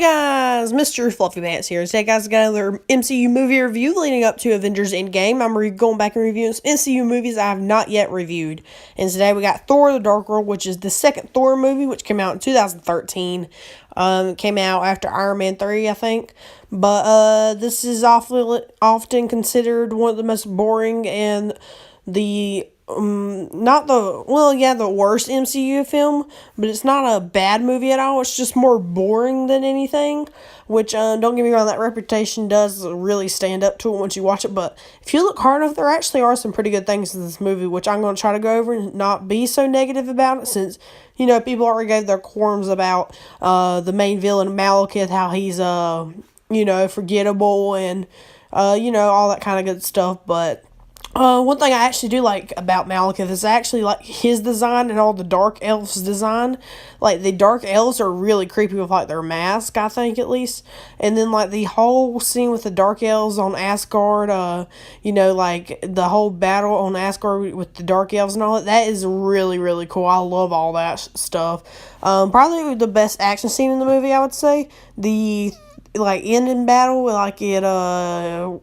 Guys, Mr. Fluffy Pants here. Today, guys, I got another MCU movie review leading up to Avengers Endgame. I'm going back and reviewing MCU movies I have not yet reviewed. And today we got Thor The Dark World, which is the second Thor movie, which came out in 2013. It came out after Iron Man 3, I think. But this is often considered one of the most boring and the the worst MCU film, but it's not a bad movie at all. It's just more boring than anything, which, don't get me wrong, that reputation does really stand up to it once you watch it, but if you look hard enough, there actually are some pretty good things in this movie, which I'm going to try to go over and not be so negative about it, since, people already gave their qualms about, the main villain, Malekith, how he's, forgettable, and, all that kind of good stuff, but one thing I actually do like about Malekith is I actually like his design and all the Dark Elves' design. Like, the Dark Elves are really creepy with, like, their mask, I think, at least. And then, like, the whole scene with the Dark Elves on Asgard, like, the whole battle on Asgard with the Dark Elves and all that is really, really cool. I love all that stuff. Probably the best action scene in the movie, I would say. The, ending battle,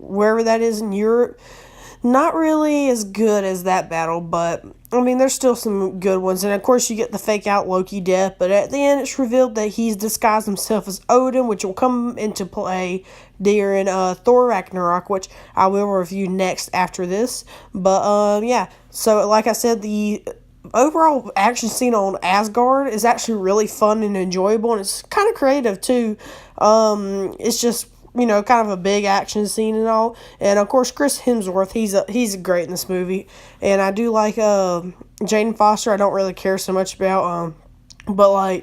wherever that is in Europe. Not really as good as that battle, but, there's still some good ones. And, of course, you get the fake-out Loki death, but at the end, it's revealed that he's disguised himself as Odin, which will come into play during Thor Ragnarok, which I will review next after this. But, yeah. So, like I said, the overall action scene on Asgard is actually really fun and enjoyable, and it's kind of creative, too. It's just kind of a big action scene and all. And, of course, Chris Hemsworth, he's great in this movie. And I do like Jane Foster. I don't really care so much about, but,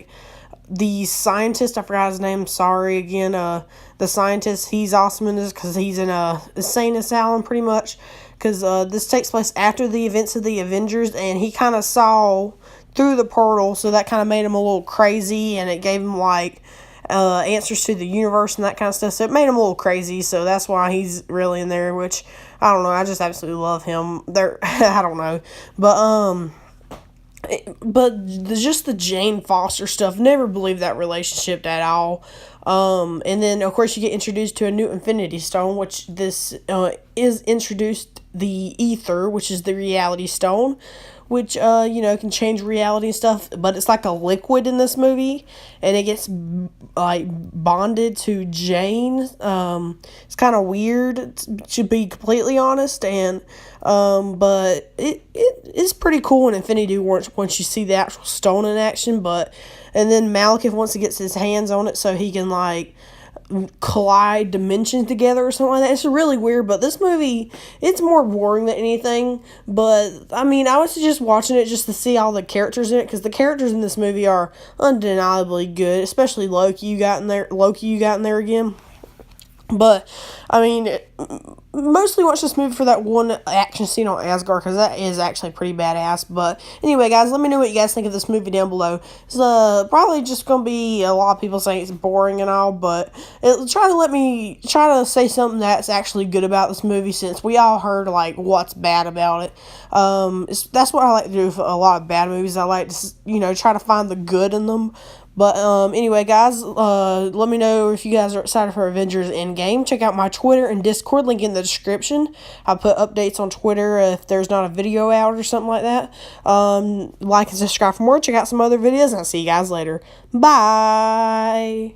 the scientist, I forgot his name, sorry again, the scientist, he's awesome in this because he's in a insane asylum, pretty much. Because this takes place after the events of the Avengers, and he kind of saw through the portal, so that kind of made him a little crazy, and it gave him, answers to the universe and that kind of stuff, so it made him a little crazy, so that's why he's really in there, which, I don't know, I just absolutely love him. I don't know, just the Jane Foster stuff, never believed that relationship at all. And then, of course, you get introduced to a new Infinity Stone, which this is introduced the Ether, which is the Reality Stone, which, can change reality and stuff, but it's like a liquid in this movie, and it gets, bonded to Jane. It's kind of weird, to be completely honest, and, but it's pretty cool in Infinity War once you see the actual stone in action, and then Malekith wants to get his hands on it so he can, collide dimensions together or something like that. It's really weird, but this movie, it's more boring than anything, but, I was just watching it just to see all the characters in it, because the characters in this movie are undeniably good, especially Loki you got in there again. But, mostly watch this movie for that one action scene on Asgard, because that is actually pretty badass. But, anyway, guys, let me know what you guys think of this movie down below. It's probably just going to be a lot of people saying it's boring and all, but try to say something that's actually good about this movie, since we all heard, what's bad about it. That's what I like to do for a lot of bad movies. I like to, try to find the good in them. But, anyway, guys, let me know if you guys are excited for Avengers Endgame. Check out my Twitter and Discord link in the description. I put updates on Twitter if there's not a video out or something like that. Like and subscribe for more. Check out some other videos, and I'll see you guys later. Bye!